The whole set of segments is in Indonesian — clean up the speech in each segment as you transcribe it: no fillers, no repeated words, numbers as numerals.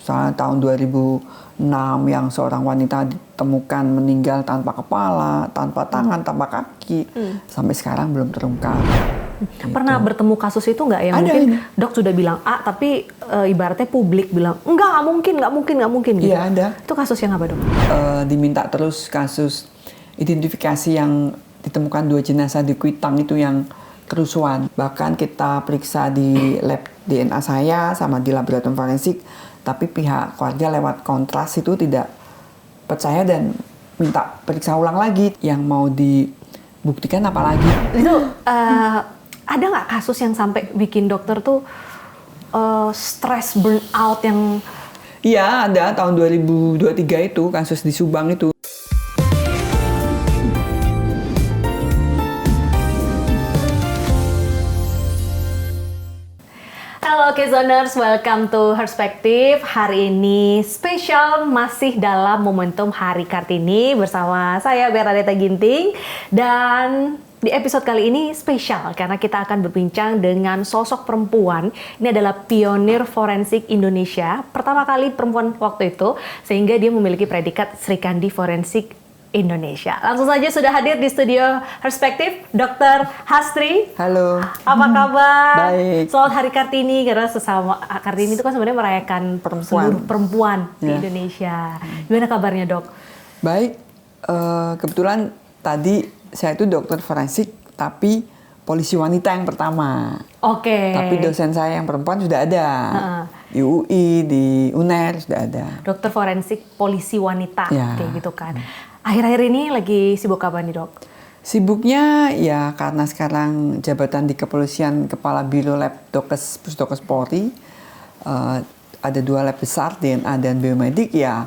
Soalnya tahun 2006 yang seorang wanita ditemukan meninggal tanpa kepala, tanpa tangan, tanpa kaki. Sampai sekarang belum terungkap. Pernah bertemu kasus itu nggak yang mungkin dok sudah bilang A, tapi ibaratnya publik bilang nggak mungkin gitu. Iya ada. Itu kasus yang apa dok? Diminta terus kasus identifikasi yang ditemukan 2 jenazah di Kuitang itu yang kerusuhan. Bahkan kita periksa di lab DNA saya sama di laboratorium forensik, tapi pihak keluarga lewat kontras itu tidak percaya dan minta periksa ulang lagi. Yang mau dibuktikan apa lagi? Itu ada nggak kasus yang sampai bikin dokter tuh stres, burnout yang... Iya ada, tahun 2023 itu kasus di Subang itu. Halo Kezoners, welcome to Perspective. Hari ini spesial masih dalam momentum Hari Kartini bersama saya Bernadetta Ginting. Dan di episode kali ini spesial karena kita akan berbincang dengan sosok perempuan. Ini adalah pionir forensik Indonesia. Pertama kali perempuan waktu itu, sehingga dia memiliki predikat Sri Kandi Forensik Indonesia. Langsung saja sudah hadir di studio Perspektif, Dr. Hastri. Halo. Apa kabar? Baik. Selamat Hari Kartini, karena sesama Kartini itu kan sebenarnya merayakan seluruh perempuan di Indonesia. Gimana kabarnya dok? Baik, kebetulan tadi saya itu dokter forensik, tapi polisi wanita yang pertama. Oke. Tapi dosen saya yang perempuan sudah ada. Di UI, di UNER sudah ada. Dokter forensik polisi wanita, Ya. kayak gitu kan. Akhir-akhir ini lagi sibuk apa nih dok? Sibuknya ya karena sekarang jabatan di kepolisian Kepala Biro Lab Dokes Pusdokes Polri, ada 2 lab besar, DNA dan biomedik ya.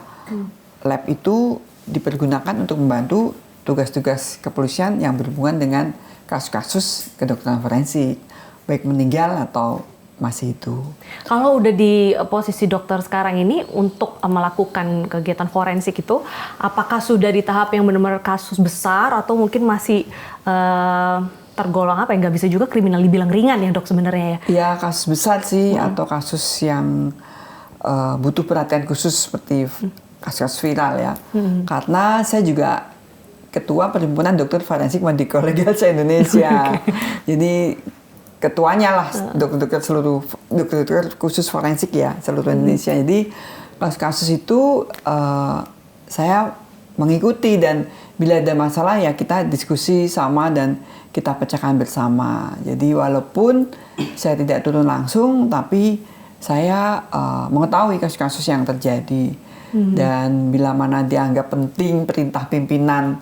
Lab itu dipergunakan untuk membantu tugas-tugas kepolisian yang berhubungan dengan kasus-kasus kedokteran forensik, baik meninggal atau masih hidup. Kalau udah di posisi dokter sekarang ini untuk melakukan kegiatan forensik itu, apakah sudah di tahap yang benar-benar kasus besar atau mungkin masih tergolong apa ya, nggak bisa juga kriminal dibilang ringan ya dok sebenarnya ya? Ya kasus besar sih atau kasus yang butuh perhatian khusus seperti kasus viral ya. Karena saya juga ketua Perhimpunan Dokter Forensik Medical Legal se-Indonesia. Jadi ketuanya lah dokter khusus forensik ya seluruh Indonesia. Jadi kasus-kasus itu saya mengikuti dan bila ada masalah ya kita diskusi sama dan kita pecahkan bersama. Jadi walaupun saya tidak turun langsung, tapi saya mengetahui kasus-kasus yang terjadi. Dan bila mana dianggap penting perintah pimpinan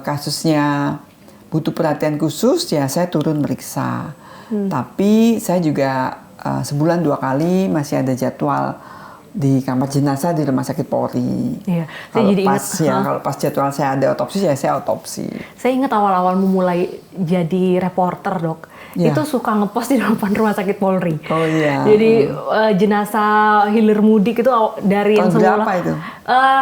kasusnya butuh perhatian khusus ya saya turun meriksa. Tapi saya juga sebulan 2 kali masih ada jadwal di kamar jenazah di Rumah Sakit Polri. Iya, Kalau jadi pas kalau pas jadwal saya ada otopsi ya saya otopsi. Saya ingat awal-awal memulai jadi reporter dok, itu suka ngepost di depan Rumah Sakit Polri. Oh iya. Jadi jenazah hilir mudik itu dari yang tahun semula. berapa itu?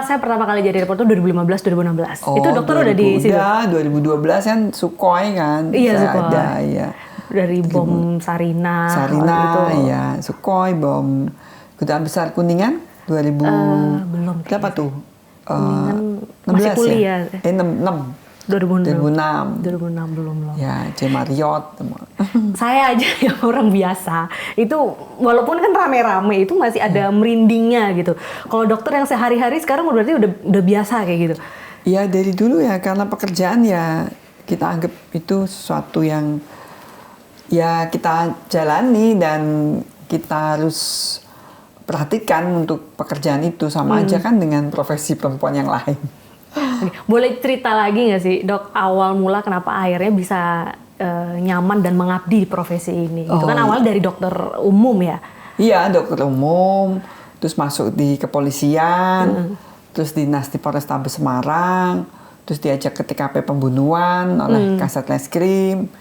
Saya pertama kali jadi reporter 2015-2016. Itu dokter udah di situ. Udah 2012 kan Sukhoi kan. Iya, saya Sukhoi. ada iya. Dari bom Sarina gitu. Iya, Sukhoi, bom Kedutaan Besar Kuningan 2000 belum berapa tuh? Kuningan 16 masih kuliah. ya? 6. 2006 belum. Ya, C. Marriott. Saya aja yang orang biasa itu walaupun kan rame-rame itu masih ada merindingnya gitu. Kalau dokter yang sehari-hari sekarang berarti udah biasa kayak gitu. Ya dari dulu ya karena pekerjaan ya kita anggap itu sesuatu yang ya kita jalani dan kita harus perhatikan untuk pekerjaan itu sama aja kan dengan profesi perempuan yang lain. Boleh cerita lagi nggak sih dok awal mula kenapa akhirnya bisa nyaman dan mengabdi di profesi ini? Itu kan awal dari dokter umum ya? Iya dokter umum, terus masuk di kepolisian, terus dinas di Polrestabes Semarang, terus diajak ke TKP pembunuhan oleh Kasat Reskrim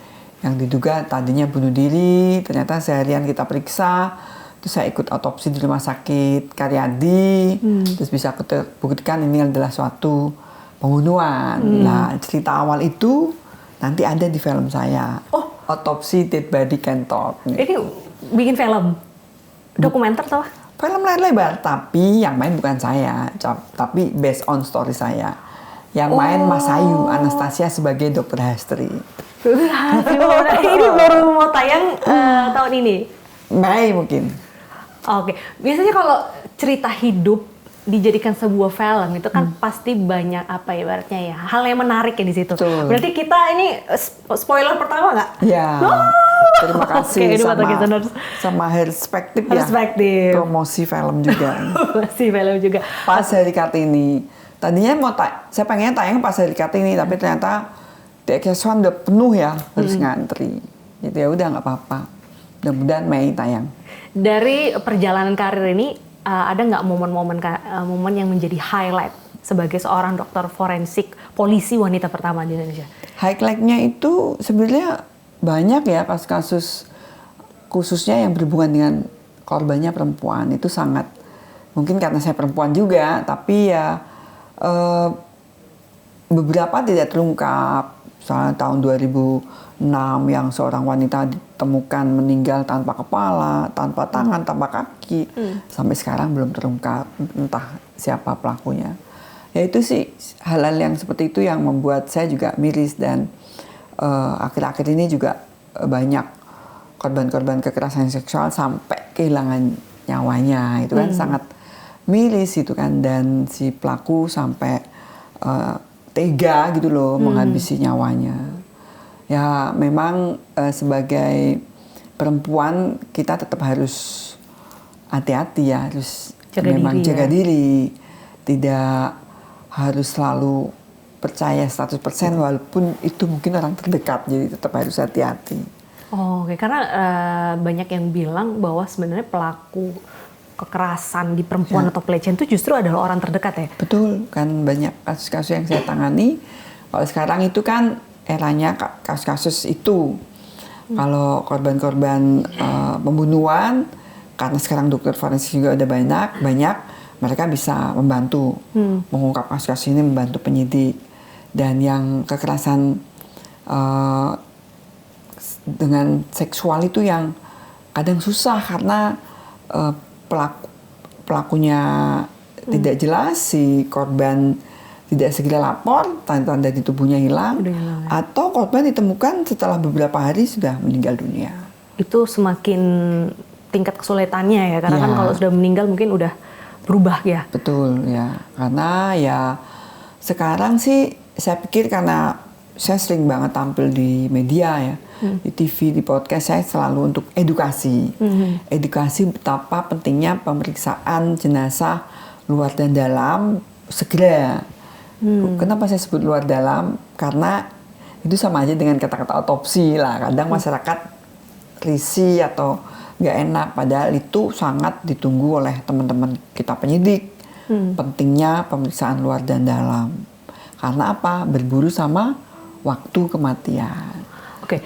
yang diduga tadinya bunuh diri, ternyata seharian kita periksa. Terus saya ikut otopsi di Rumah Sakit Karyadi, terus bisa buktikan ini adalah suatu pembunuhan. Nah, cerita awal itu nanti ada di film saya. Otopsi Dead Body Can Talk. Ini bikin film? Dokumenter atau? Film layar lebar, tapi yang main bukan saya, tapi based on story saya. Yang main Mas Ayu Anastasia sebagai Dr. Hastri. Ini baru mau tayang tahun ini? Mei mungkin. Oke, biasanya kalau cerita hidup dijadikan sebuah film itu kan pasti banyak apa ya ibaratnya ya, hal yang menarik ya di situ. Betul. Berarti kita ini spoiler pertama nggak? Ya. Terima kasih sama Perspektif ya. Promosi film juga. Promosi film juga. Pas hari Kartini. Tadinya saya pengennya tayang pas hari Kartini, tapi ternyata TX1 udah penuh ya, harus ngantri. Jadi ya udah nggak apa-apa. Mudah-mudahan Mei tayang. Dari perjalanan karir ini ada nggak momen yang menjadi highlight sebagai seorang dokter forensik polisi wanita pertama di Indonesia? Highlight-nya itu sebenarnya banyak ya, kasus-kasus khususnya yang berhubungan dengan korbannya perempuan. Itu sangat, mungkin karena saya perempuan juga, tapi ya beberapa tidak terungkap. Misalnya tahun 2006 yang seorang wanita ditemukan meninggal tanpa kepala, tanpa tangan, tanpa kaki. Sampai sekarang belum terungkap entah siapa pelakunya. Ya itu sih hal-hal yang seperti itu yang membuat saya juga miris, dan akhir-akhir ini juga banyak korban-korban kekerasan seksual sampai kehilangan nyawanya. Itu kan sangat miris itu kan, dan si pelaku sampai tega gitu loh menghabisi nyawanya. Ya memang sebagai perempuan kita tetap harus hati-hati ya, harus jaga diri. Tidak harus selalu percaya 100% walaupun itu mungkin orang terdekat, jadi tetap harus hati-hati. Oh, oke. Karena banyak yang bilang bahwa sebenarnya pelaku kekerasan di perempuan atau pelecehan itu justru adalah orang terdekat ya? Betul, kan banyak kasus-kasus yang saya tangani. Kalau sekarang itu kan eranya kasus-kasus itu. Kalau korban-korban pembunuhan, karena sekarang dokter forensik juga ada banyak, mereka bisa membantu mengungkap kasus-kasus ini, membantu penyidik. Dan yang kekerasan dengan seksual itu yang kadang susah karena pelakunya tidak jelas, si korban tidak segera lapor, tanda-tanda di tubuhnya hilang, atau korban ditemukan setelah beberapa hari sudah meninggal dunia. Itu semakin tingkat kesulitannya ya, karena kan kalau sudah meninggal mungkin udah berubah ya. Betul ya, karena ya sekarang sih saya pikir karena saya sering banget tampil di media ya, di TV, di podcast, saya selalu untuk edukasi. Edukasi betapa pentingnya pemeriksaan jenazah luar dan dalam segera. Kenapa saya sebut luar dalam? Karena itu sama aja dengan kata-kata otopsi lah. Kadang masyarakat risih atau nggak enak, padahal itu sangat ditunggu oleh teman-teman kita penyidik. Pentingnya pemeriksaan luar dan dalam. Karena apa? Berburu sama waktu kematian. Oke.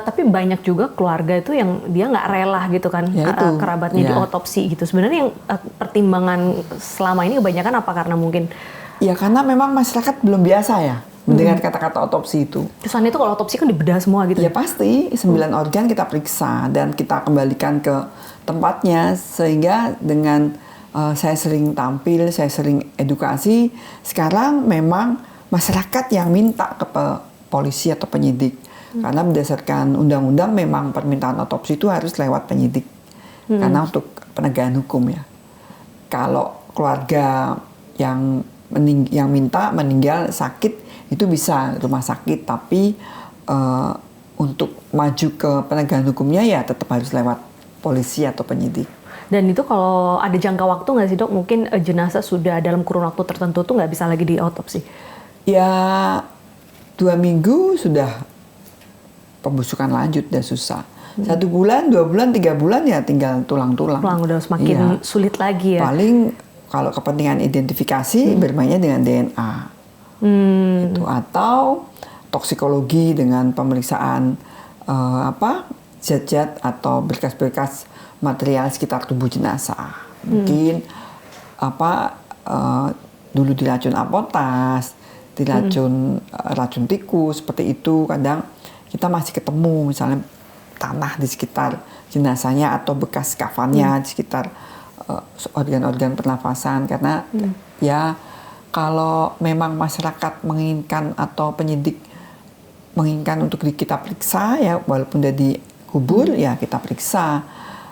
Tapi banyak juga keluarga itu yang dia nggak rela gitu kan, kerabatnya diotopsi gitu. Sebenarnya yang pertimbangan selama ini kebanyakan apa? Karena mungkin ya karena memang masyarakat belum biasa ya mendengar kata-kata otopsi itu. Kesannya itu kalau otopsi kan dibedah semua gitu. Ya pasti 9 organ kita periksa dan kita kembalikan ke tempatnya, sehingga dengan saya sering tampil, saya sering edukasi. Sekarang memang masyarakat yang minta ke polisi atau penyidik. Karena berdasarkan undang-undang memang permintaan otopsi itu harus lewat penyidik. Karena untuk penegakan hukum ya. Kalau keluarga yang minta meninggal sakit itu bisa rumah sakit, tapi untuk maju ke penegakan hukumnya ya tetap harus lewat polisi atau penyidik. Dan itu kalau ada jangka waktu nggak sih dok? Mungkin jenazah sudah dalam kurun waktu tertentu tuh nggak bisa lagi diotopsi? Ya 2 minggu sudah pembusukan lanjut, dan susah. 1 bulan, 2 bulan, 3 bulan ya tinggal tulang-tulang. Tulang udah semakin sulit lagi ya. Paling kalau kepentingan identifikasi bermainnya dengan DNA. Itu, atau toksikologi dengan pemeriksaan zat-zat atau berkas-berkas material sekitar tubuh jenazah. Mungkin dulu diracun apotas, diracun racun tikus, seperti itu. Kadang kita masih ketemu misalnya tanah di sekitar jenazahnya atau bekas kafannya di sekitar organ-organ pernafasan karena ya kalau memang masyarakat menginginkan atau penyidik menginginkan untuk kita periksa ya walaupun udah dikubur ya kita periksa.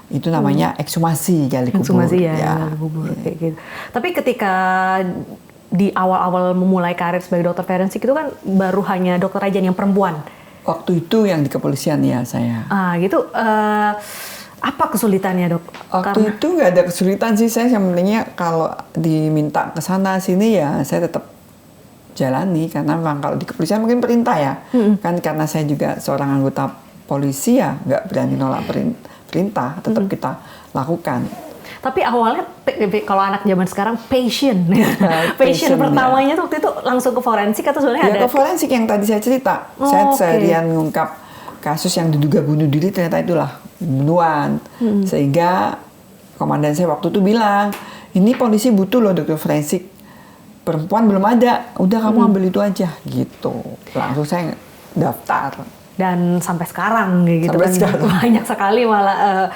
Itu namanya ekshumasi gali kubur. Ekshumasi ya, gali kubur kayak gitu. Tapi ketika di awal-awal memulai karir sebagai dokter forensik itu kan baru hanya dokter aja yang perempuan. Waktu itu yang di kepolisian ya saya. Gitu. Apa kesulitannya, Dok? Waktu itu nggak ada kesulitan sih, saya yang pentingnya kalau diminta ke sana sini ya saya tetap jalani karena memang kalau di kepolisian mungkin perintah ya. Kan karena saya juga seorang anggota polisi ya nggak berani nolak perintah, tetap kita lakukan. Tapi awalnya kalau anak zaman sekarang passion pertamanya tuh waktu itu langsung ke forensik atau sebenarnya ada? Ya ke forensik yang tadi saya cerita. Saya seharian ngungkap kasus yang diduga bunuh diri ternyata itulah pembunuhan. Sehingga komandan saya waktu itu bilang, ini polisi butuh loh dokter forensik. Perempuan belum ada, udah kamu ambil itu aja gitu. Langsung saya daftar. Dan sampai sekarang gitu kan banyak sekali malah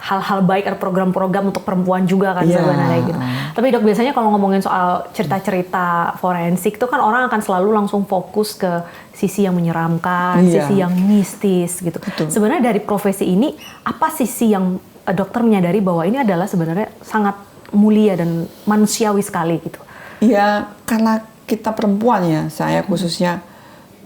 hal-hal baik ada program-program untuk perempuan juga kan sebenarnya gitu. Tapi Dok biasanya kalau ngomongin soal cerita-cerita forensik itu kan orang akan selalu langsung fokus ke sisi yang menyeramkan, sisi yang mistis gitu. Sebenarnya dari profesi ini apa sisi yang dokter menyadari bahwa ini adalah sebenarnya sangat mulia dan manusiawi sekali gitu? Iya, karena kita perempuan ya, saya khususnya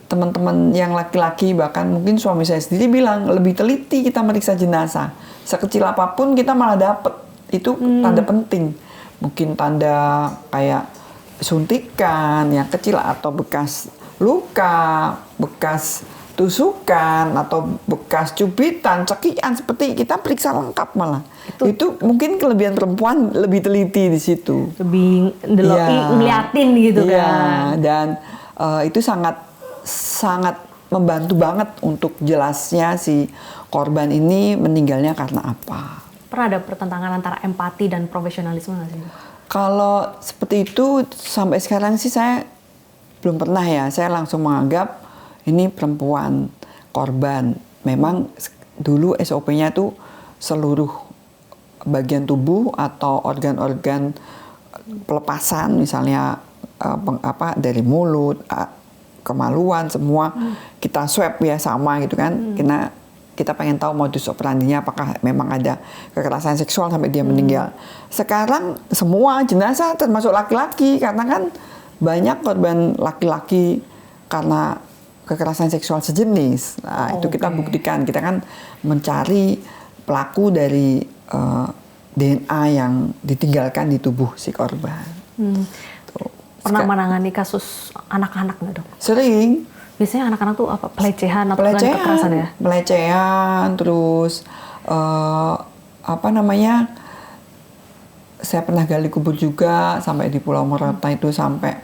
teman-teman yang laki-laki bahkan mungkin suami saya sendiri bilang lebih teliti kita meriksa jenazah. Sekecil apapun kita malah dapet. Itu tanda penting. Mungkin tanda kayak suntikan yang kecil atau bekas luka, bekas tusukan atau bekas cubitan, cekian seperti kita periksa lengkap malah. Itu mungkin kelebihan perempuan lebih teliti di situ. Lebih ngeliatin gitu kan. Dan itu sangat membantu banget untuk jelasnya si korban ini meninggalnya karena apa. Pernah ada pertentangan antara empati dan profesionalisme nggak sih? Kalau seperti itu sampai sekarang sih saya belum pernah ya. Saya langsung menganggap ini perempuan korban. Memang dulu SOP-nya tuh seluruh bagian tubuh atau organ-organ pelepasan misalnya dari mulut, kemaluan semua kita swab ya sama gitu kan. Karena kita pengen tahu modus operandinya apakah memang ada kekerasan seksual sampai dia meninggal. Sekarang semua jenazah termasuk laki-laki karena kan banyak korban laki-laki karena kekerasan seksual sejenis. Nah, itu kita buktikan. Kita kan mencari pelaku dari DNA yang ditinggalkan di tubuh si korban. Pernah menangani kasus anak-anak nggak, Dok? Sering. Biasanya anak-anak tuh apa? Pelecehan atau kekerasan ya? Pelecehan, terus saya pernah gali kubur juga sampai di Pulau Morotai itu sampai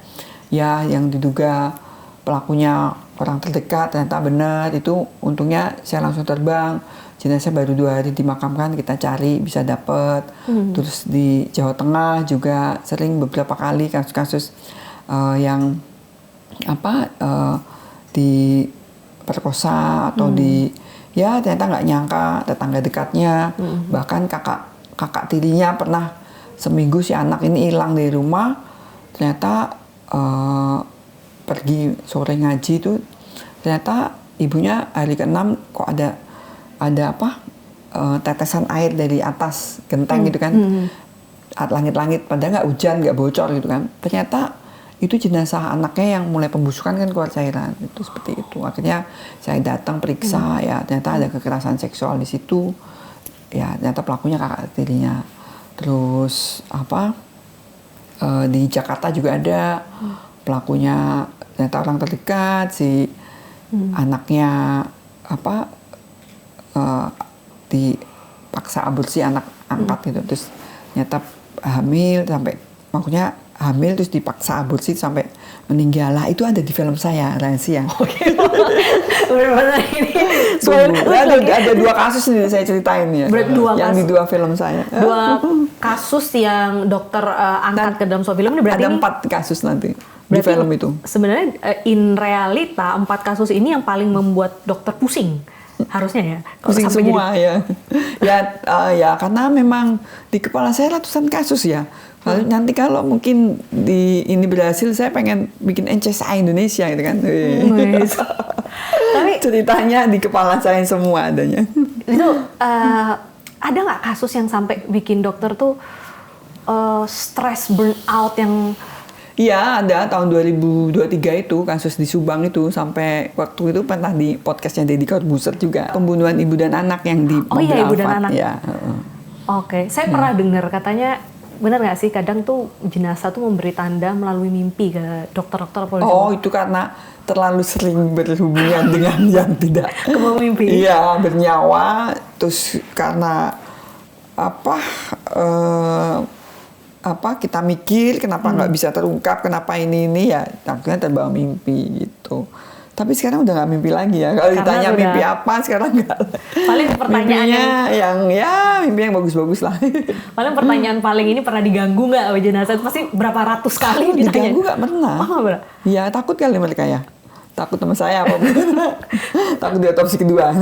ya yang diduga pelakunya orang terdekat ternyata benar. Itu untungnya saya langsung terbang. Jenazah baru 2 hari dimakamkan, kita cari bisa dapet. Terus di Jawa Tengah juga sering beberapa kali kasus-kasus yang diperkosa atau ternyata nggak nyangka tetangga dekatnya, bahkan kakak tirinya pernah seminggu si anak ini hilang dari rumah, ternyata pergi sore ngaji itu ternyata ibunya hari ke-6 kok ada tetesan air dari atas genteng gitu kan, langit-langit padahal nggak hujan nggak bocor gitu kan, ternyata itu jenazah anaknya yang mulai pembusukan kan keluar cairan itu seperti itu. Akhirnya saya datang periksa ya ternyata ada kekerasan seksual di situ ya, ternyata pelakunya kakak tirinya. Terus di Jakarta juga ada pelakunya ternyata orang terdekat, si anaknya dipaksa aborsi anak angkat gitu, terus ternyata hamil terus dipaksa aborsi sampai meninggal. Lah itu ada di film saya rahasia. Benar-benar ini. Ada 2 kasus nih saya ceritain ya. Yang di 2 film saya. 2 kasus yang dokter angkat ke dalam sebuah film ini berarti ada 4 kasus nanti di film itu. Sebenarnya in realita 4 kasus ini yang paling membuat dokter pusing. harusnya ya. Kalau Pusing sampai semua ya. Ya karena memang di kepala saya ratusan kasus ya. Nanti kalau mungkin ini berhasil, saya pengen bikin NCSA Indonesia gitu kan. Tapi ceritanya di kepala saya semua adanya. Itu ada nggak kasus yang sampai bikin dokter tuh stres, burnout yang... Iya, ada tahun 2023 itu kasus di Subang itu, sampai waktu itu pernah di podcastnya Deddy Corbuzier juga, pembunuhan ibu dan anak yang di mobil ibu dan Alphard, anak. Ya. Oke, saya pernah dengar katanya, benar nggak sih kadang tuh jenazah tuh memberi tanda melalui mimpi ke dokter-dokter polisi? Oh, itu karena terlalu sering berhubungan dengan yang tidak kebawa mimpi. Iya, bernyawa, terus karena kita mikir kenapa nggak bisa terungkap, kenapa ini ya akhirnya terbawa mimpi gitu. Tapi sekarang udah nggak mimpi lagi ya. Kalau ditanya mimpi apa, sekarang nggak. Paling pertanyaannya mimpi yang bagus-bagus lah. Paling pertanyaan paling ini pernah diganggu nggak sama jenazah? Pasti berapa ratus kali ditanya. Diganggu nggak pernah. Iya, takut kali mereka ya. Takut sama saya apa? Takut di otopsi kedua.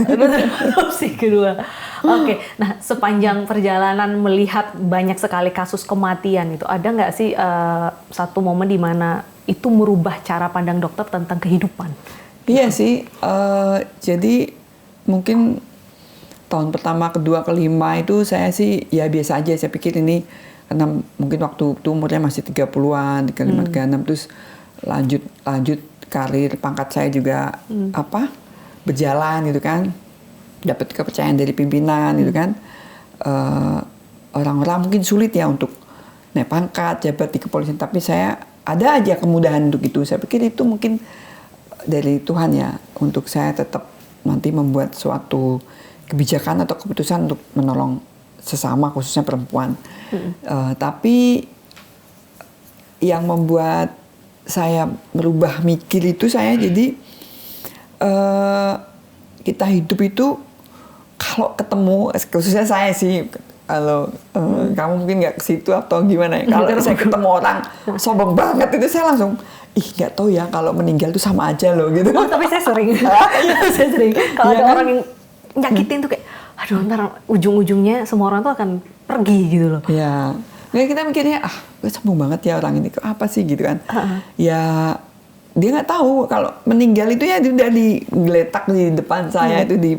Otopsi kedua. Oke, nah sepanjang perjalanan melihat banyak sekali kasus kematian itu, ada nggak sih satu momen di mana itu merubah cara pandang dokter tentang kehidupan? Iya sih, jadi mungkin tahun pertama, kedua, kelima itu saya sih ya biasa aja. Saya pikir ini karena mungkin waktu itu umurnya masih 30-an, 35, 36, terus lanjut karir, pangkat saya juga berjalan gitu kan, dapat kepercayaan dari pimpinan gitu kan. Orang-orang mungkin sulit ya untuk naik pangkat, jabat di kepolisian, tapi saya ada aja kemudahan untuk itu. Saya pikir itu mungkin dari Tuhan ya, untuk saya tetap nanti membuat suatu kebijakan atau keputusan untuk menolong sesama, khususnya perempuan. Tapi yang membuat saya merubah mikir itu, saya jadi kita hidup itu kalau ketemu, khususnya saya sih, kalau kamu mungkin nggak ke situ atau gimana ya, kalau saya ketemu orang sombong banget itu saya langsung nggak tahu ya, kalau meninggal itu sama aja loh gitu. Oh, tapi saya sering. Saya sering kalau ada orang yang nyakitin tuh kayak, aduh ntar ujung-ujungnya semua orang tuh akan pergi gitu loh. Ya. Nah, kita mikirnya, sombong banget ya orang ini, apa sih gitu kan. Ya, dia nggak tahu kalau meninggal itu ya udah digeletak di depan saya itu di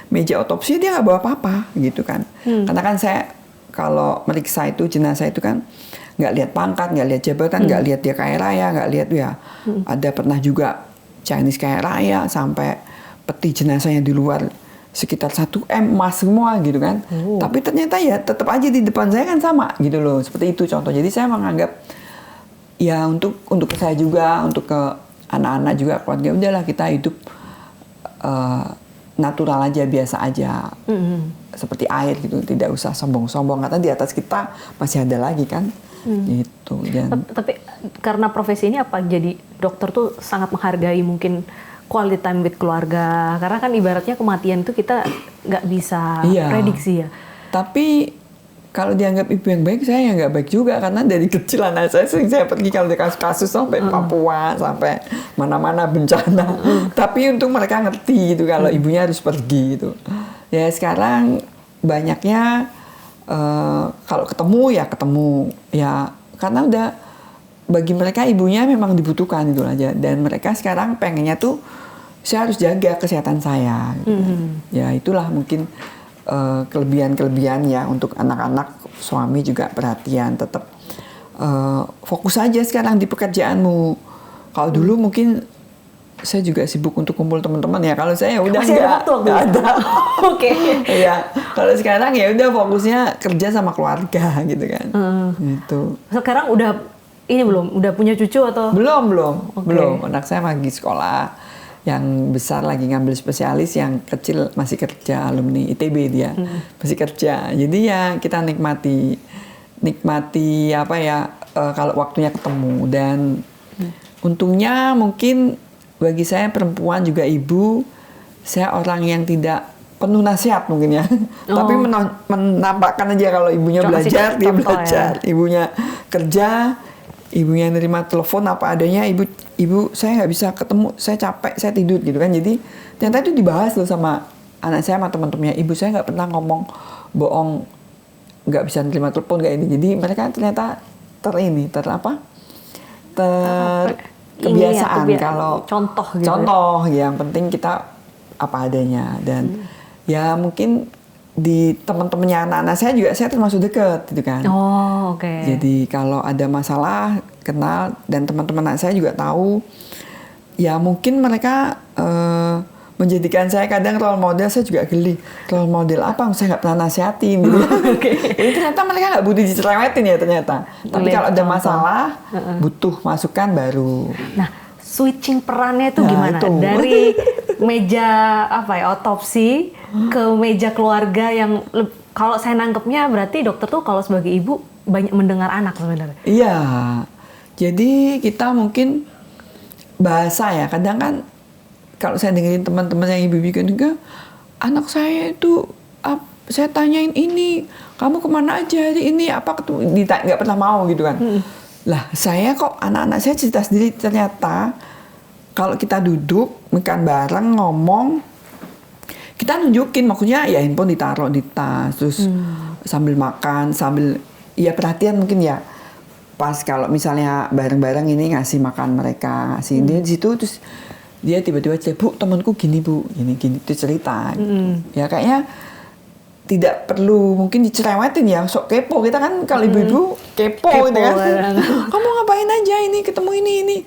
meja otopsi, dia nggak bawa apa-apa gitu kan. Karena kan saya kalau meriksa itu jenazah itu kan nggak lihat pangkat, nggak lihat jabatan, nggak lihat dia kaya raya, nggak lihat ya. Ada pernah juga Chinese kaya raya sampai peti jenazahnya di luar sekitar 1 M emas semua gitu kan. Tapi ternyata ya tetap aja di depan saya kan sama gitu loh. Seperti itu contoh. Jadi saya menganggap ya untuk saya juga, untuk ke anak-anak juga, keluarga, udahlah kita hidup natural aja, biasa aja. Seperti air gitu, tidak usah sombong-sombong, karena di atas kita masih ada lagi kan. Gitu. Tapi karena profesi ini apa jadi dokter tuh sangat menghargai mungkin quality time with keluarga, karena kan ibaratnya kematian itu kita nggak bisa prediksi ya. Tapi kalau dianggap ibu yang baik, saya yang nggak baik juga, karena dari kecil anak saya sering saya pergi kalau di kasus-kasus sampai Papua, sampai mana-mana bencana. Tapi untuk mereka ngerti gitu kalau ibunya harus pergi gitu. Ya sekarang banyaknya kalau ketemu ya karena udah bagi mereka ibunya memang dibutuhkan gitu aja, dan mereka sekarang pengennya tuh saya harus jaga kesehatan saya gitu. Ya itulah mungkin kelebihan-kelebihan ya untuk anak-anak. Suami juga perhatian, tetap fokus aja sekarang di pekerjaanmu. Kalau dulu mungkin saya juga sibuk untuk kumpul teman-teman ya, kalau saya udah nggak ada. Oke. Ya kalau sekarang ya udah fokusnya kerja sama keluarga gitu kan. Gitu. Sekarang udah punya cucu atau? Belum. Anak saya lagi sekolah, yang besar lagi ngambil spesialis, yang kecil masih kerja, alumni ITB dia, masih kerja. Jadi ya kita nikmati apa ya kalau waktunya ketemu. Dan untungnya mungkin bagi saya perempuan juga ibu, saya orang yang tidak penuh nasihat mungkin ya. Tapi menampakkan aja kalau ibunya belajar, dia belajar. Ya. Ibunya kerja, ibunya nerima telepon apa adanya, ibu saya nggak bisa ketemu, saya capek, saya tidur gitu kan. Jadi ternyata itu dibahas loh sama anak saya sama teman-temannya, ibu saya nggak pernah ngomong bohong, nggak bisa nerima telepon kayak ini. Jadi mereka ternyata kebiasaan kalau contoh gitu. Contoh, yang penting kita apa adanya. Dan ya mungkin di teman-temannya anak-anak saya juga saya termasuk dekat gitu kan. Oh, oke. Jadi kalau ada masalah kenal, dan teman-teman anak saya juga tahu. Ya mungkin mereka menjadikan saya kadang role model. Saya juga geli, role model apa? Saya nggak pernah nasihatin gitu. Jadi ternyata mereka nggak butuh dicerewetin ya ternyata. Tapi kalau ada masalah butuh masukan baru. Nah, switching perannya itu gimana? Itu. Dari meja otopsi ke meja keluarga yang kalau saya nangkepnya berarti dokter tuh kalau sebagai ibu banyak mendengar anak sebenarnya. Iya. Jadi kita mungkin bahasa ya, kadang kan kalau saya dengerin teman-teman yang ibu-ibu juga, anak saya itu saya tanyain ini, kamu kemana aja ini apa nggak pernah mau gitu kan. Lah saya kok anak-anak saya cerita sendiri, ternyata kalau kita duduk makan bareng ngomong, kita nunjukin, maksudnya ya handphone ditaruh di tas, terus sambil makan, sambil ya perhatian mungkin ya. Pas kalau misalnya bareng-bareng ini ngasih makan mereka, ngasih di situ, terus dia tiba-tiba cerita, Bu, temanku gini Bu, gini itu cerita. Ya kayaknya tidak perlu mungkin dicerewetin ya, sok kepo. Kita kan kalau ibu-ibu kepo gitu kan. Kamu ngapain aja ini, ketemu ini.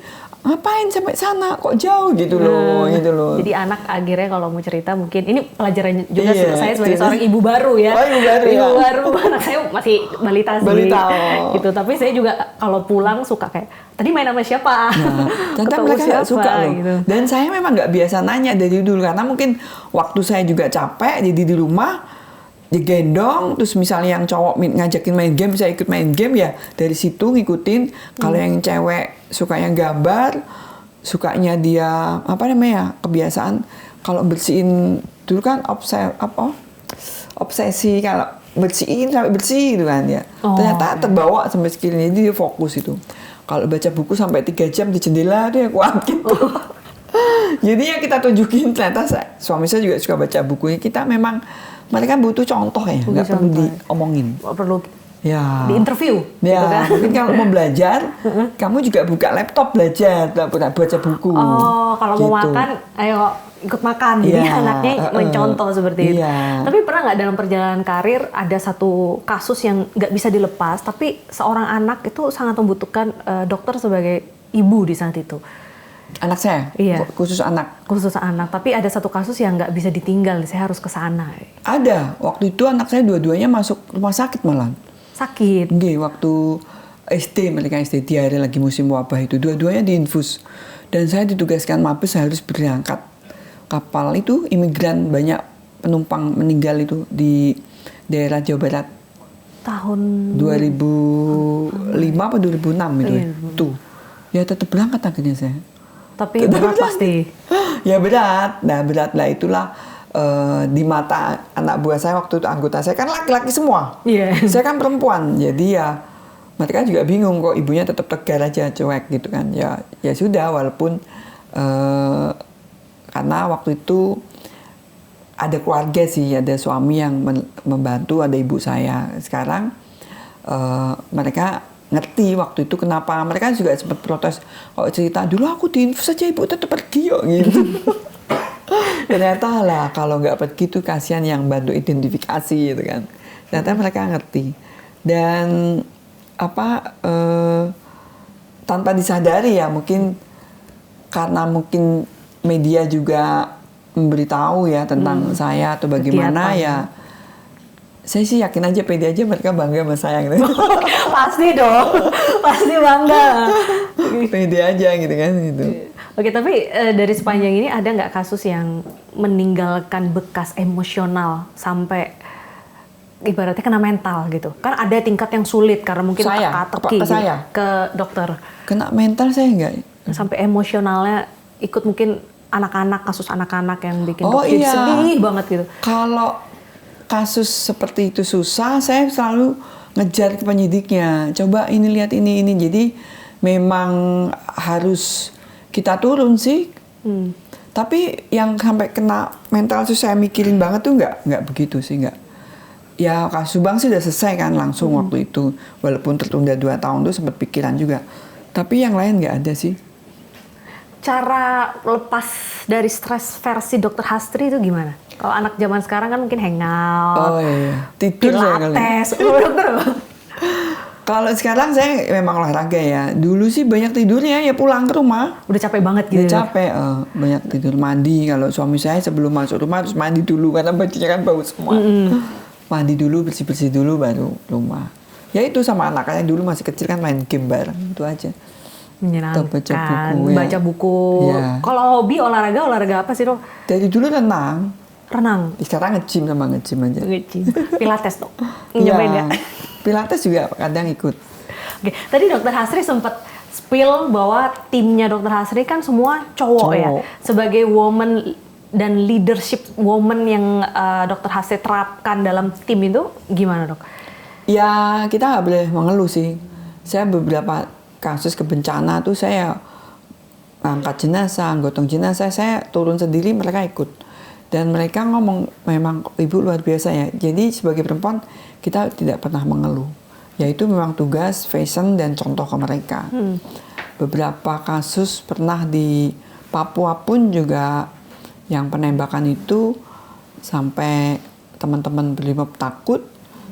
Ngapain sampai sana, kok jauh gitu loh. Jadi anak akhirnya kalau mau cerita mungkin, ini pelajaran juga saya sebagai seorang ibu baru ya. Oh, ibu baru. Anak saya masih balita sih. Gitu. Tapi saya juga kalau pulang suka kayak, tadi main sama siapa? Nah, ternyata mereka nggak suka loh. Gitu. Dan saya memang nggak biasa nanya dari dulu, karena mungkin waktu saya juga capek, jadi di rumah digendong, terus misalnya yang cowok ngajakin main game, saya ikut main game ya, dari situ ngikutin. Kalau yang cewek sukanya gambar, sukanya dia kebiasaan kalau bersihin dulu kan obsesi kalau bersihin sampai bersih gitu kan ya. Ternyata terbawa sampai segini, jadi dia fokus itu. Kalau baca buku sampai 3 jam di jendela dia kuat gitu. Jadi ya kita tunjukin, ternyata suami saya juga suka baca bukunya. Kita memang, mereka butuh contoh ya, nggak perlu diomongin. Perlu ya. Di interview. Ya, gitu kan? mungkin kalau mau belajar, kamu juga buka laptop belajar, baca buku. Oh, kalau gitu. mau makan, ayo ikut makan. Jadi anaknya mencontoh seperti itu. Tapi pernah nggak dalam perjalanan karir ada satu kasus yang nggak bisa dilepas, tapi seorang anak itu sangat membutuhkan dokter sebagai ibu di saat itu? Anak saya? Iya. Khusus anak? Khusus anak, tapi ada satu kasus yang nggak bisa ditinggal, saya harus ke sana. Ada, waktu itu anak saya dua-duanya masuk rumah sakit malah. Sakit? Nggih, waktu SD, mereka SD, diare lagi musim wabah itu, dua-duanya diinfus. Dan saya ditugaskan Mabes, saya harus berangkat kapal itu, imigran, banyak penumpang meninggal itu di daerah Jawa Barat. Tahun? 2005 apa 2006 itu. Tuh, ya tetap berangkat akhirnya saya. Tapi berat pasti. Ya berat. Nah berat lah itulah di mata anak buah saya waktu itu, anggota saya kan laki-laki semua. Saya kan perempuan, jadi ya mereka juga bingung kok ibunya tetap tegar aja, cuek gitu kan. Ya sudah, walaupun karena waktu itu ada keluarga sih, ada suami yang membantu, ada ibu saya. Sekarang mereka ngerti waktu itu kenapa. Mereka juga sempat protes, kalau cerita dulu aku diinfus saja ibu tetap pergi kok gitu. Ternyata lah kalau nggak pergi tuh kasihan yang bantu identifikasi gitu kan. Ternyata mereka ngerti. Dan tanpa disadari ya, mungkin karena mungkin media juga memberitahu ya tentang saya atau bagaimana ya. Saya sih yakin aja, pede aja mereka bangga sama saya gitu. Pasti dong, pasti bangga. Pede aja gitu kan gitu. Oke, tapi dari sepanjang ini ada nggak kasus yang meninggalkan bekas emosional sampai ibaratnya kena mental gitu? Kan ada tingkat yang sulit karena mungkin teka-teki gitu, ke dokter. Kena mental saya nggak. Sampai emosionalnya ikut mungkin anak-anak, kasus anak-anak yang bikin dokter sedih banget gitu. Kalau kasus seperti itu susah, saya selalu ngejar ke penyidiknya. Coba ini lihat ini. Jadi memang harus kita turun sih. Tapi yang sampai kena mental tuh saya mikirin banget tuh nggak begitu sih, nggak. Ya kasus Subang sih udah selesai kan langsung waktu itu. Walaupun tertunda 2 tahun tuh sempat pikiran juga. Tapi yang lain nggak ada sih. Cara lepas dari stres versi Dokter Hastri itu gimana? Kalau anak zaman sekarang kan mungkin hangout, Oh iya, tidur saya kali. pilates, dokter. Kalau sekarang saya memang olahraga ya. Dulu sih banyak tidurnya ya pulang ke rumah. Udah capek banget gitu. Udah capek, banyak tidur, mandi. Kalau suami saya sebelum masuk rumah harus mandi dulu karena bajunya kan bau semua. Mandi dulu, bersih-bersih dulu baru rumah. Ya itu sama anak-anaknya dulu masih kecil kan main game bareng, itu aja. Menyenangkan, Baca buku, ya. Kalau hobi olahraga apa sih dok? Dari dulu renang. Renang. Sekarang nge-gym sama nge-gym aja. Pilates dok. Iya. Nyobain nggak? Pilates juga kadang ikut. Oke, tadi Dokter Hastri sempat spill bahwa timnya Dokter Hastri kan semua cowok ya. Sebagai woman dan leadership woman yang Dokter Hastri terapkan dalam tim itu gimana dok? Ya kita nggak boleh mengeluh sih. Saya beberapa kasus kebencana tuh saya angkat jenazah, gotong jenazah, saya turun sendiri, mereka ikut. Dan mereka ngomong memang ibu luar biasa ya. Jadi sebagai perempuan kita tidak pernah mengeluh. Yaitu memang tugas, fashion dan contoh ke mereka. Beberapa kasus pernah di Papua pun juga yang penembakan itu sampai teman-teman Brimob takut.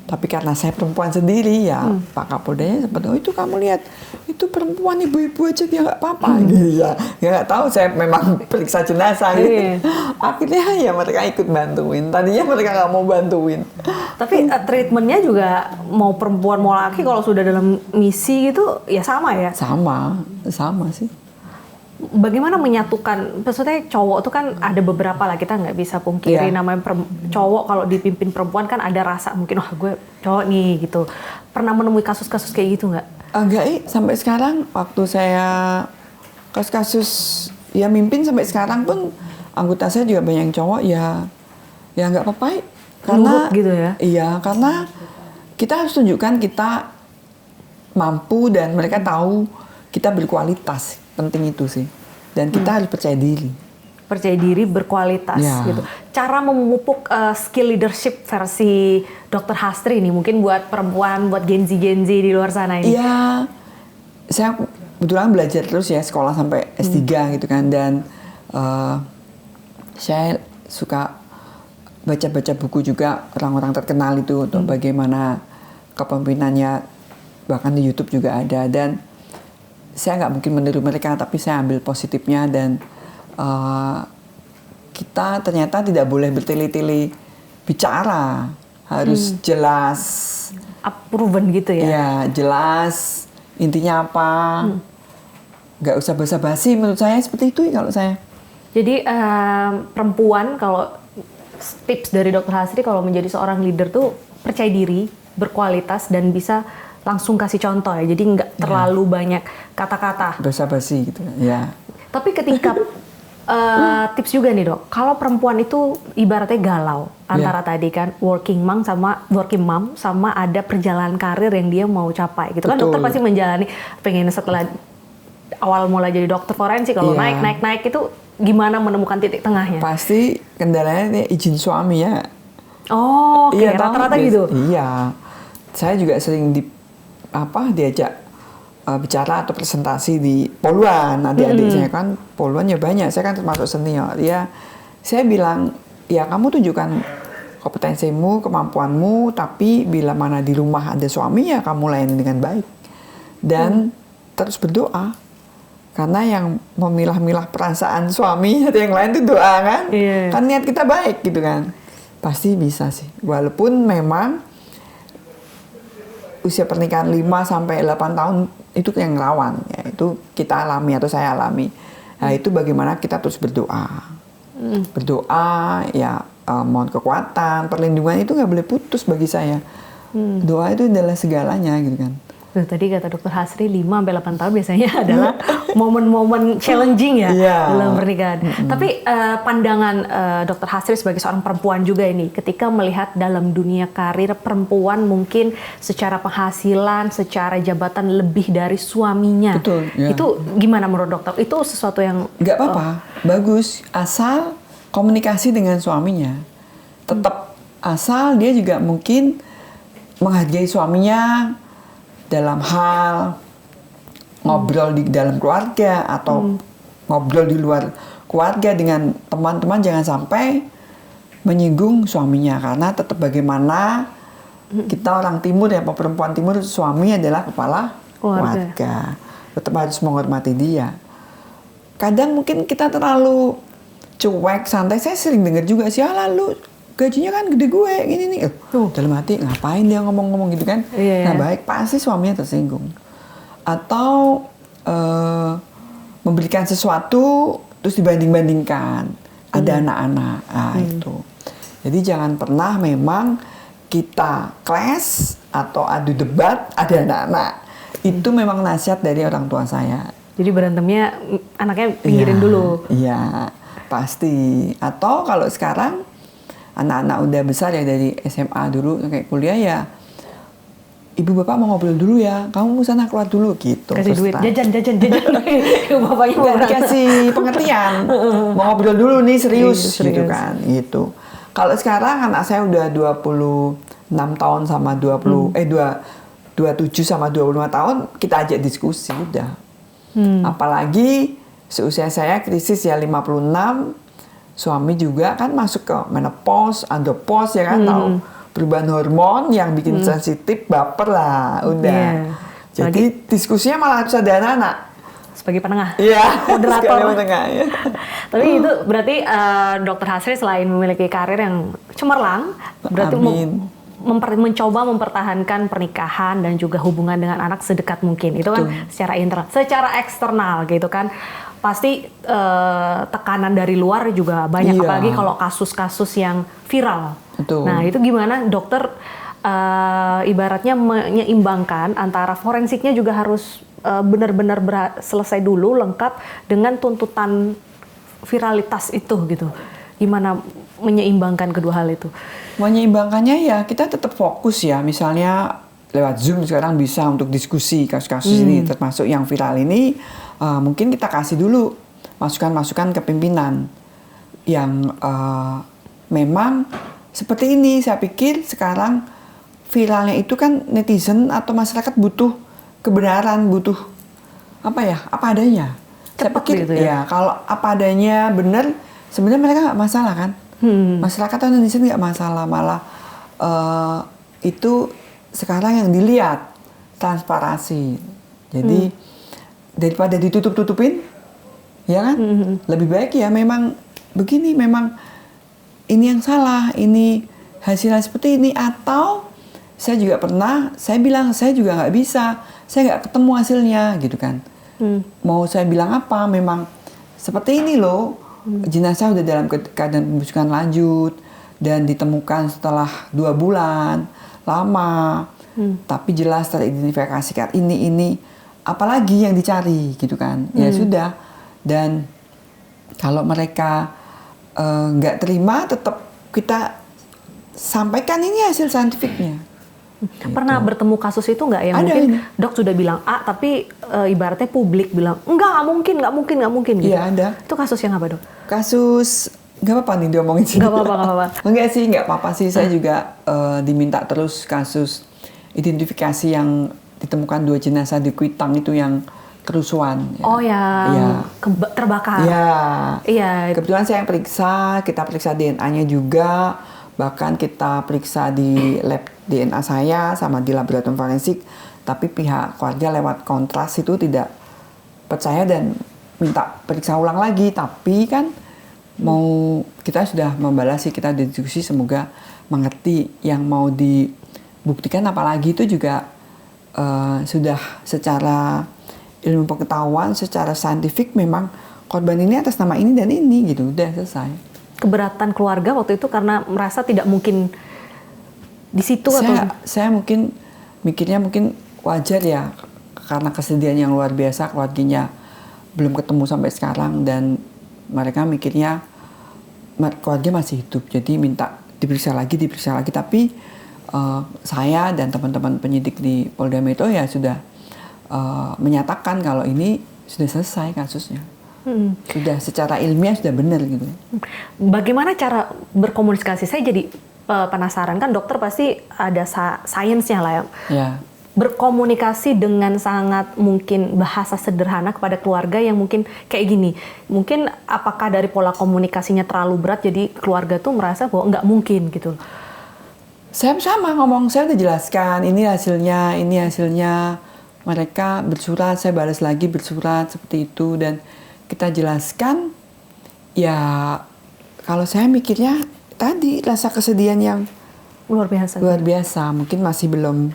Tapi karena saya perempuan sendiri ya Pak Kapoldanya sempat, oh itu kamu lihat itu perempuan ibu-ibu aja dia nggak apa-apa gitu ya. Ya nggak tahu saya memang periksa jenazah gitu. Akhirnya ya mereka ikut bantuin. Tadinya mereka nggak mau bantuin. Tapi treatmentnya juga mau perempuan mau laki kalau sudah dalam misi gitu ya sama ya? Sama sih. Bagaimana menyatukan, maksudnya cowok tuh kan ada beberapa lah, kita nggak bisa pungkiri namanya cowok kalau dipimpin perempuan kan ada rasa mungkin wah gue cowok nih gitu. Pernah menemui kasus-kasus kayak gitu nggak? Enggak, sampai sekarang waktu saya kasus ya mimpin sampai sekarang pun anggota saya juga banyak yang cowok ya nggak apa-apa karena nurut gitu ya. Iya, karena kita harus tunjukkan kita mampu dan mereka tahu kita berkualitas. Penting itu sih. Dan kita harus percaya diri. Percaya diri, berkualitas gitu. Cara memupuk skill leadership versi Dokter Hastri nih mungkin buat perempuan, buat Gen Z di luar sana ini. Iya. Saya kebetulan belajar terus ya sekolah sampai S3 gitu kan, dan saya suka baca-baca buku juga orang-orang terkenal itu untuk bagaimana kepemimpinannya, bahkan di YouTube juga ada. Dan saya nggak mungkin meniru mereka, tapi saya ambil positifnya dan kita ternyata tidak boleh bertele-tele bicara, harus jelas, proven gitu ya? Ya jelas intinya apa, nggak usah basa-basi, menurut saya seperti itu kalau saya. Jadi perempuan kalau tips dari Dokter Hastri kalau menjadi seorang leader tuh percaya diri, berkualitas dan bisa langsung kasih contoh ya, jadi nggak terlalu banyak kata-kata. Basa-basi gitu ya. Tapi ketika tips juga nih dok, kalau perempuan itu ibaratnya galau antara tadi kan working mom sama ada perjalanan karir yang dia mau capai gitu. Betul. Kan dokter pasti menjalani pengen setelah awal mulai jadi dokter forensik kalau naik itu gimana menemukan titik tengahnya? Pasti kendalanya izin suami ya. Oh, oke. Rata-rata gitu. Iya. Saya juga sering diajak bicara atau presentasi di Poluan. Adik-adik saya kan Poluan ya banyak, saya kan termasuk senior. Ya, saya bilang, ya kamu tunjukkan kompetensimu, kemampuanmu, tapi bila mana di rumah ada suami ya kamu layani dengan baik. Dan terus berdoa. Karena yang memilah-milah perasaan suami atau yang lain itu doa kan. Kan niat kita baik gitu kan. Pasti bisa sih. Walaupun memang usia pernikahan 5-8 tahun itu yang rawan, ya itu kita alami atau saya alami. Nah itu bagaimana kita terus berdoa, ya mohon kekuatan, perlindungan itu nggak boleh putus bagi saya. Doa itu adalah segalanya gitu kan. Tuh, tadi kata Dokter Hasri 5-8 tahun biasanya adalah momen-momen challenging ya dalam pernikahan. Tapi pandangan Dokter Hasri sebagai seorang perempuan juga ini, ketika melihat dalam dunia karir perempuan mungkin secara penghasilan, secara jabatan lebih dari suaminya. Betul, ya. Itu gimana menurut dokter? Itu sesuatu yang nggak apa-apa, bagus, asal komunikasi dengan suaminya. Tetap asal dia juga mungkin menghargai suaminya dalam hal ngobrol di dalam keluarga atau ngobrol di luar keluarga dengan teman-teman, jangan sampai menyinggung suaminya, karena tetap bagaimana kita orang timur ya, perempuan timur, suami adalah kepala keluarga. Tetap harus menghormati dia. Kadang mungkin kita terlalu cuek, santai. Saya sering dengar juga sih, lalu gajinya kan gede gue, gini nih. Dalam hati, ngapain dia ngomong-ngomong gitu kan? Nah baik, pasti suaminya tersinggung. Atau memberikan sesuatu, terus dibanding-bandingkan. Ada anak-anak, itu. Jadi jangan pernah memang kita clash atau adu debat, ada anak-anak. Itu memang nasihat dari orang tua saya. Jadi berantemnya anaknya pinggirin dulu? Iya, pasti. Atau kalau sekarang, anak-anak udah besar ya, dari SMA dulu kayak kuliah ya, ibu bapak mau ngobrol dulu ya, kamu sana keluar dulu gitu. Kasih duit, jajan. Bapaknya mau dikasih pengertian, mau ngobrol dulu nih, serius. Gitu kan, gitu. Kalau sekarang anak saya udah 26 tahun sama 27 sama 25 tahun, kita ajak diskusi udah. Apalagi seusia saya krisis ya 56, suami juga kan masuk ke menopause, andropause ya kan, tahu perubahan hormon yang bikin sensitif, baper lah, udah. Jadi diskusinya malah harus ada anak-anak. Sebagai penengah, moderator. Penengah, ya. Tapi itu berarti Dokter Hasri selain memiliki karir yang cemerlang, berarti mencoba mempertahankan pernikahan dan juga hubungan dengan anak sedekat mungkin. Itu kan secara internal, secara eksternal gitu kan. Pasti tekanan dari luar juga banyak, apalagi kalau kasus-kasus yang viral. Betul. Nah itu gimana dokter ibaratnya menyeimbangkan antara forensiknya juga harus benar-benar selesai dulu lengkap dengan tuntutan viralitas itu gitu. Gimana menyeimbangkan kedua hal itu? Menyeimbangkannya ya kita tetap fokus ya, misalnya lewat Zoom sekarang bisa untuk diskusi kasus-kasus ini, termasuk yang viral ini. Mungkin kita kasih dulu masukan-masukan ke pimpinan yang memang seperti ini. Saya pikir sekarang viralnya itu kan netizen atau masyarakat butuh kebenaran, butuh apa adanya. Cepat saya pikir gitu ya? Kalau apa adanya benar, sebenarnya mereka nggak masalah kan. Masyarakat atau netizen nggak masalah, malah itu sekarang yang dilihat transparansi. Jadi daripada ditutup-tutupin, ya kan? Lebih baik ya memang begini, memang ini yang salah, ini hasilnya seperti ini. Atau saya juga pernah, saya bilang saya juga nggak bisa, saya nggak ketemu hasilnya gitu kan. Mau saya bilang apa, memang seperti ini loh, jenazah udah dalam keadaan pembusukan lanjut dan ditemukan setelah 2 bulan, lama. Tapi jelas teridentifikasikan ini, apalagi yang dicari gitu kan. Ya sudah. Dan kalau mereka nggak terima, tetap kita sampaikan ini hasil saintifiknya. Pernah bertemu kasus itu nggak yang mungkin ini. Dok sudah bilang A, tapi ibaratnya publik bilang nggak mungkin gitu. Iya, ada. Itu kasus yang apa, Dok? Kasus nggak apa-apa nih diomongin sih. Nggak apa-apa. Nggak apa-apa sih. Saya juga diminta terus kasus identifikasi yang ditemukan 2 jenazah di Kuitang itu yang kerusuhan. Oh ya, terbakar. Iya. Kebetulan saya yang periksa, kita periksa DNA-nya juga, bahkan kita periksa di lab DNA saya sama di laboratorium forensik, tapi pihak keluarga lewat kontras itu tidak percaya dan minta periksa ulang lagi. Tapi kan kita sudah membalas sih, kita diskusi, semoga mengerti yang mau dibuktikan, apalagi itu juga sudah secara ilmu pengetahuan, secara saintifik memang korban ini atas nama ini dan ini gitu, udah selesai. Keberatan keluarga waktu itu karena merasa tidak mungkin di situ atau? Saya mungkin mikirnya wajar ya, karena kesedihan yang luar biasa, keluarganya belum ketemu sampai sekarang dan mereka mikirnya keluarga masih hidup, jadi minta diperiksa lagi, tapi saya dan teman-teman penyidik di Polda Metro ya sudah menyatakan kalau ini sudah selesai kasusnya. Sudah secara ilmiah sudah benar gitu. Bagaimana cara berkomunikasi? Saya jadi penasaran, kan dokter pasti ada sainsnya lah ya. Ya. Berkomunikasi dengan sangat mungkin bahasa sederhana kepada keluarga yang mungkin kayak gini. Mungkin apakah dari pola komunikasinya terlalu berat jadi keluarga tuh merasa bahwa nggak mungkin gitu. Saya sama ngomong, saya udah jelaskan ini hasilnya. Mereka bersurat, saya balas lagi bersurat seperti itu dan kita jelaskan. Ya kalau saya mikirnya tadi rasa kesedihan yang luar biasa. Mungkin masih belum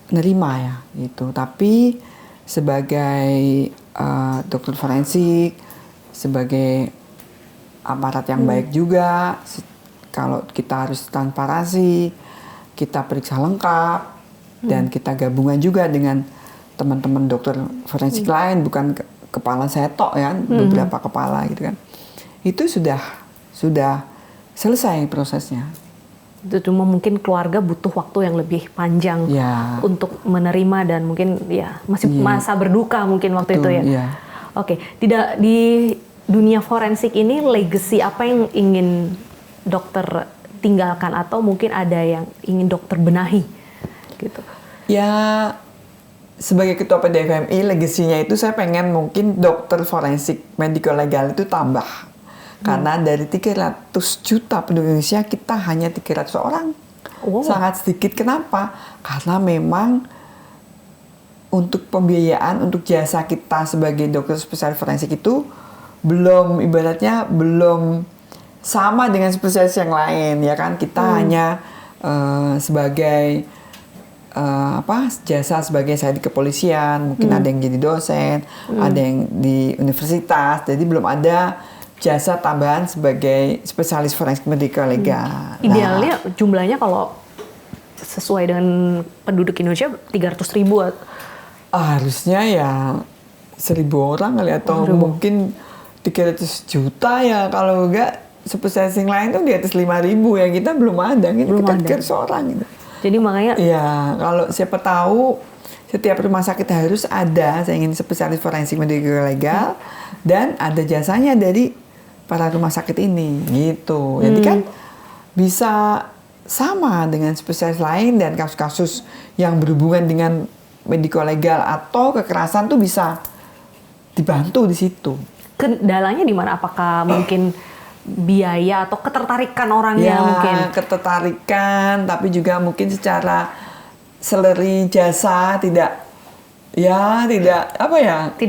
menerima ya gitu. Tapi sebagai dokter forensik, sebagai aparat yang baik juga, kalau kita harus transparansi, kita periksa lengkap dan kita gabungan juga dengan teman-teman dokter forensik lain, bukan kepala saya tok ya, beberapa kepala gitu kan. Itu sudah selesai prosesnya. Itu cuma mungkin keluarga butuh waktu yang lebih panjang untuk menerima dan mungkin ya masih masa berduka mungkin waktu itu ya. Oke, tidak di dunia forensik ini legacy apa yang ingin dokter tinggalkan atau mungkin ada yang ingin dokter benahi gitu? Ya, sebagai ketua PDFMI, legasinya itu saya pengen mungkin dokter forensik medical legal itu tambah. Karena dari 300 juta penduduk Indonesia, kita hanya 300 orang. Sangat sedikit. Kenapa? Karena memang untuk pembiayaan, untuk jasa kita sebagai dokter spesialis forensik itu belum sama dengan spesialis yang lain. Ya kan? Kita hanya sebagai jasa sebagai saya di kepolisian, mungkin ada yang jadi dosen, ada yang di universitas, jadi belum ada jasa tambahan sebagai spesialis forensik medical legal. Idealnya jumlahnya kalau sesuai dengan penduduk Indonesia 300.000. Harusnya ya 1.000 orang kali atau mungkin 300 juta ya, kalau enggak spesialis yang lain tuh di atas 5.000 ya, kita belum ada, kita 300 orang gitu. Jadi makanya ya kalau siapa tahu setiap rumah sakit harus ada, saya ingin spesialis forensik medical legal dan ada jasanya dari para rumah sakit ini gitu. Jadi kan bisa sama dengan spesialis lain dan kasus-kasus yang berhubungan dengan medical legal atau kekerasan tuh bisa dibantu di situ. Kendalanya di mana? Apakah mungkin biaya atau ketertarikan orangnya mungkin? Ketertarikan, tapi juga mungkin secara salary jasa tidak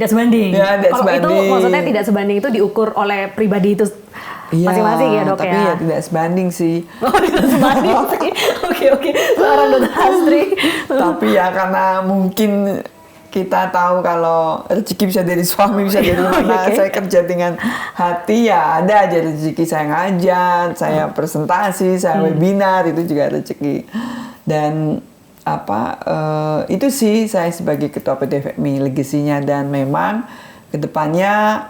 sebanding. Kalau itu maksudnya tidak sebanding itu diukur oleh pribadi itu masing-masing ya dok tapi ya? Tapi tidak sebanding sih. Tidak sebanding sih. Oke. Seorang dokter Astri. Tapi ya karena mungkin kita tahu kalau rezeki bisa dari suami, bisa dari mana. Saya kerja dengan hati ya, ada aja rezeki. Saya ngajar, saya presentasi, saya webinar, itu juga rezeki. Dan itu sih saya sebagai ketua PDFMI legasinya, dan memang kedepannya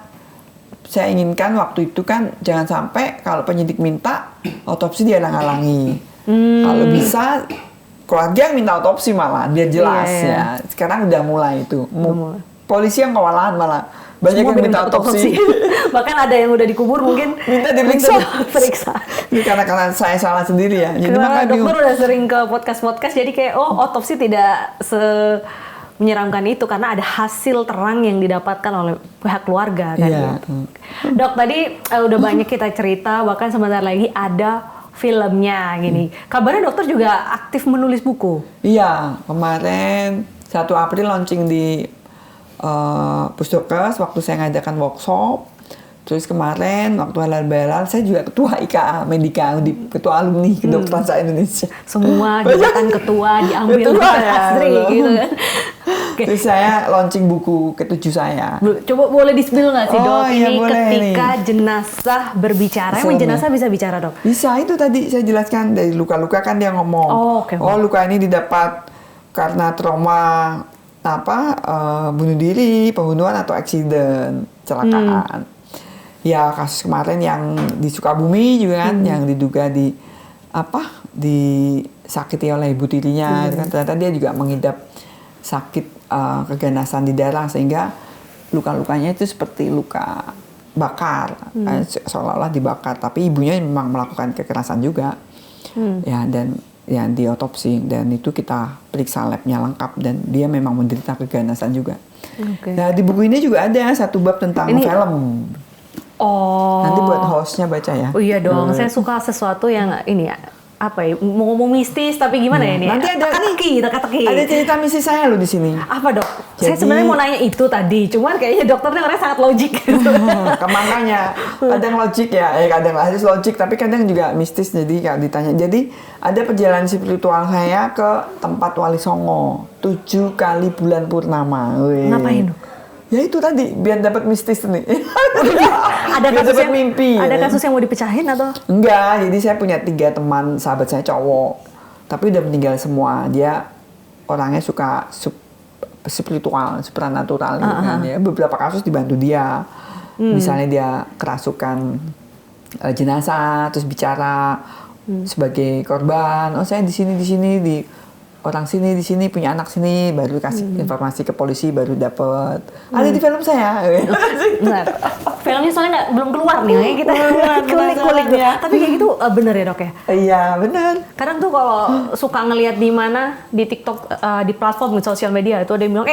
saya inginkan waktu itu kan jangan sampai kalau penyidik minta otopsi dia halang-halangi. Kalau bisa keluarga yang minta otopsi malah biar jelas ya. Sekarang udah mulai itu. Polisi yang kewalahan malah banyak yang minta otopsi. Bahkan ada yang udah dikubur mungkin minta diperiksa. Ini karena saya salah sendiri ya. Jadi dokter udah sering ke podcast jadi kayak otopsi tidak menyeramkan itu karena ada hasil terang yang didapatkan oleh pihak keluarga kan gitu. Dok, tadi udah banyak kita cerita, bahkan sebentar lagi ada filmnya gini. Kabarnya dokter juga aktif menulis buku. Iya, kemarin 1 April launching di Pusdokes waktu saya ngadakan workshop. Terus kemarin waktu halal-bihalal saya juga ketua IKA Medika, ketua alumni kedokteran se-Indonesia. Semua jabatan ketua diambil dokter Astri gitu kan. Terus saya launching buku ke-7 saya. Coba boleh di-spill nggak sih dok? Ini ketika nih. Jenazah berbicara, emang jenazah bisa bicara dok? Bisa, itu tadi saya jelaskan dari luka-luka kan dia ngomong. Okay. Luka ini didapat karena trauma bunuh diri, pembunuhan atau eksiden, kecelakaan. Ya kasus kemarin yang di Sukabumi juga kan, yang diduga disakiti oleh ibu tirinya, kan ternyata dia juga mengidap sakit keganasan di darah sehingga luka-lukanya itu seperti luka bakar, seolah-olah dibakar, tapi ibunya memang melakukan kekerasan juga, ya dan yang diotopsi dan itu kita periksa labnya lengkap dan dia memang menderita keganasan juga. Nah di buku ini juga ada satu bab tentang film. Nanti buat hostnya baca ya. Oh iya dong, saya suka sesuatu yang ini ya, apa ya, mau ngomong mistis tapi gimana ya ini? Nanti ada teka-teki. Ada cerita mistis saya loh di sini. Apa dok? Saya sebenarnya mau nanya itu tadi, cuman kayaknya dokternya orangnya sangat logik. Makanya kadang logik ya, kadang harus logik tapi kadang juga mistis jadi kalau ditanya. Jadi ada perjalanan spiritual saya ke tempat Wali Songo 7 kali bulan purnama. Ngapain dok? Ya itu tadi biar dapat mistis nih. Ada kasus yang mimpi. Ada kasus yang mau dipecahin atau? Enggak, jadi saya punya 3 teman sahabat saya cowok, tapi udah meninggal semua. Dia orangnya suka spiritual, supranatural gitu kan ya. Beberapa kasus dibantu dia. Misalnya dia kerasukan jenazah, terus bicara sebagai korban. Oh saya di sini di orang sini di sini punya anak sini, baru kasih informasi ke polisi baru dapet. Ada di film saya. Benar. Filmnya soalnya belum keluar nih, kita kulik-kulik ya. Tapi kayak gitu bener ya dok ya? Iya bener. Kadang tuh kalau suka ngelihat di mana di TikTok, di platform sosial media itu ada yang bilang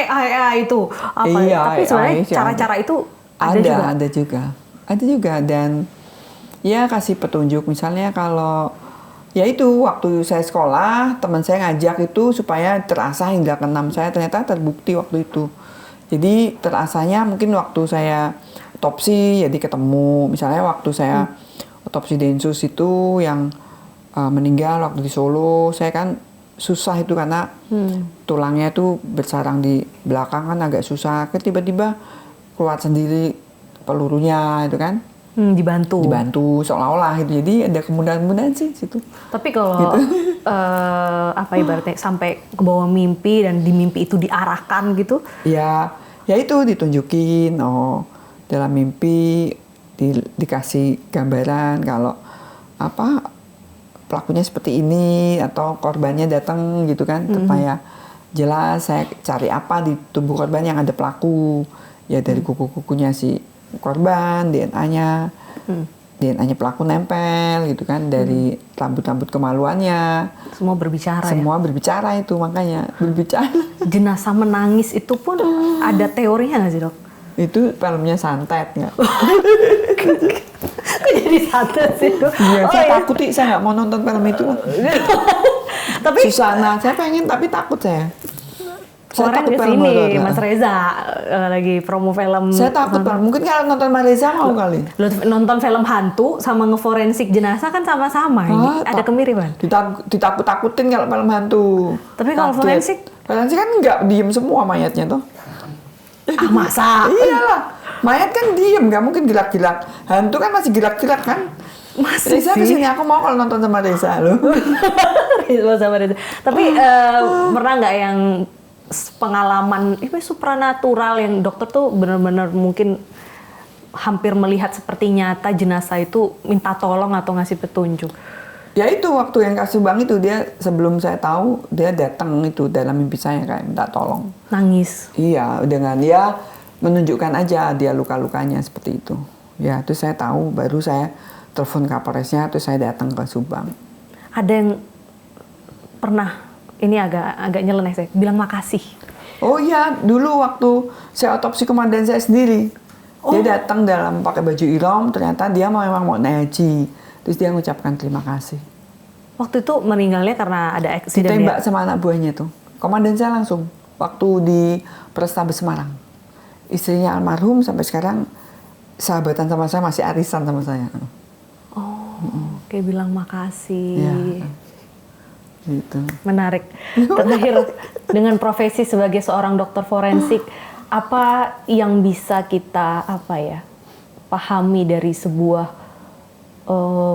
itu apa? Iya, tapi sebenarnya cara-cara itu ada juga dan ya kasih petunjuk misalnya kalau ya itu waktu saya sekolah teman saya ngajak itu supaya terasah indera keenam saya ternyata terbukti waktu itu. Jadi terasanya mungkin waktu saya otopsi jadi ketemu misalnya waktu saya otopsi Densus itu yang meninggal waktu di Solo saya kan susah itu karena tulangnya itu bersarang di belakang kan agak susah tiba-tiba keluar sendiri pelurunya itu kan. Dibantu seolah-olah gitu. Jadi ada kemudahan-kemudahan sih situ. Tapi kalau gitu. Ibaratnya sampai ke bawah mimpi dan di mimpi itu diarahkan gitu? Ya itu ditunjukin. Dalam mimpi dikasih gambaran kalau pelakunya seperti ini atau korbannya datang gitu kan supaya jelas saya cari apa di tubuh korban yang ada pelaku ya dari kuku-kukunya si korban, DNA-nya pelaku nempel gitu kan dari rambut-rambut kemaluannya. Semua berbicara. Semua berbicara itu makanya berbicara. Jenazah menangis itu pun ada teorinya nggak sih dok? Itu filmnya santet nggak? Kok jadi santet sih dok? Iya, saya takut saya nggak mau nonton film itu. Tapi Susana, saya pengen tapi takut saya. Kemarin di sini Mas Reza lagi promo film. Saya takut banget. Mungkin kalau nonton Mas Reza mau kali. Nonton film hantu sama ngeforensik jenazah kan sama-sama. Ada kemiripan. Ditakut-takutin kalau film hantu. Tapi kalau forensik kan nggak diem semua mayatnya tuh. Masa? Iyalah. Mayat kan diem, nggak mungkin gerak-gerak. Hantu kan masih gerak-gerak kan. Masa Reza kesini aku mau kalau nonton sama Reza loh. Sama Reza. Tapi pernah nggak yang pengalaman itu supranatural yang dokter tuh benar-benar mungkin hampir melihat seperti nyata jenazah itu minta tolong atau ngasih petunjuk? Ya itu waktu yang kasus Bang itu dia sebelum saya tahu dia datang itu dalam mimpi saya kayak minta tolong. Nangis? Iya dengan dia menunjukkan aja dia luka-lukanya seperti itu. Ya terus saya tahu baru saya telepon Kapolresnya terus saya datang ke Subang. Ada yang pernah ini agak nyeleneh saya bilang makasih. Oh iya, dulu waktu saya otopsi komandan saya sendiri. Dia datang dalam pakai baju ihram, ternyata dia memang mau naik haji. Terus dia mengucapkan terima kasih. Waktu itu meninggalnya karena ada eksiden. Ditembak sama anak buahnya tuh. Komandan saya langsung waktu di Polrestabes Semarang. Istrinya almarhum sampai sekarang sahabatan sama saya, masih arisan sama saya. Kayak bilang makasih. Ya. Gitu. Menarik. Terakhir, dengan profesi sebagai seorang dokter forensik, apa yang bisa kita pahami dari sebuah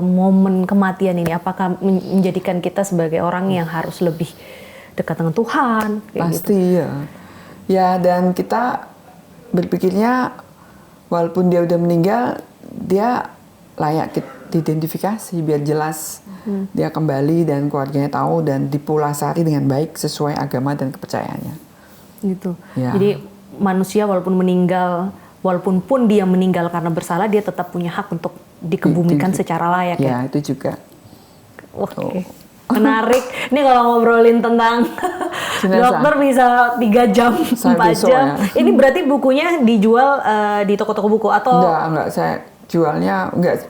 momen kematian ini? Apakah menjadikan kita sebagai orang yang harus lebih dekat dengan Tuhan. Kayak Pasti gitu. ya. Ya, dan kita berpikirnya walaupun dia udah meninggal, dia layak diidentifikasi biar jelas dia kembali dan keluarganya tahu dan dipulasari dengan baik sesuai agama dan kepercayaannya. Gitu. Ya. Jadi manusia walaupun meninggal, walaupun pun dia meninggal karena bersalah, dia tetap punya hak untuk dikebumikan secara layak ya. Ya, itu juga. Oke. Menarik. Ini kalau ngobrolin tentang Jenazah. dokter bisa 3 jam, 4 besok jam. ya. Ini berarti bukunya dijual di toko-toko buku atau Enggak, saya jualnya enggak.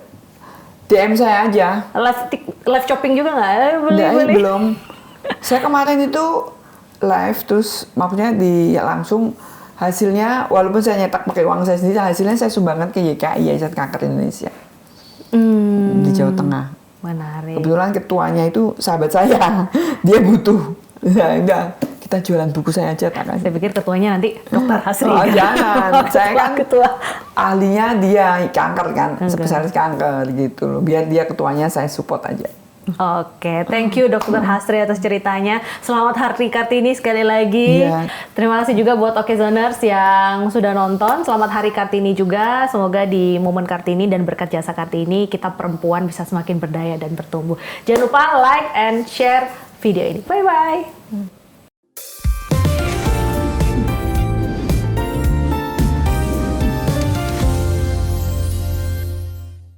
DM saya aja. live shopping juga nggak? Enggak, Beli. belum. Saya kemarin itu live terus maksudnya langsung hasilnya walaupun saya nyetak pakai uang saya sendiri, hasilnya saya sumbangkan ke YKI, Yayasan Kanker Indonesia. Di Jawa Tengah. Menarik. Kebetulan ketuanya itu sahabat saya. Dia butuh. Ya udah, kita jualan buku saya aja tak kasih. Saya pikir ketuanya nanti Dokter Hasri. Oh, jangan. Saya kan ketua. ahlinya dia kanker kan, spesialis kanker gitu loh. Biar dia ketuanya, saya support aja. Oke, thank you Dokter Hasri atas ceritanya. Selamat Hari Kartini sekali lagi. Iya. Terima kasih juga buat Okezoners yang sudah nonton. Selamat Hari Kartini juga. Semoga di momen Kartini dan berkat jasa Kartini kita perempuan bisa semakin berdaya dan bertumbuh. Jangan lupa like and share video ini. Bye bye.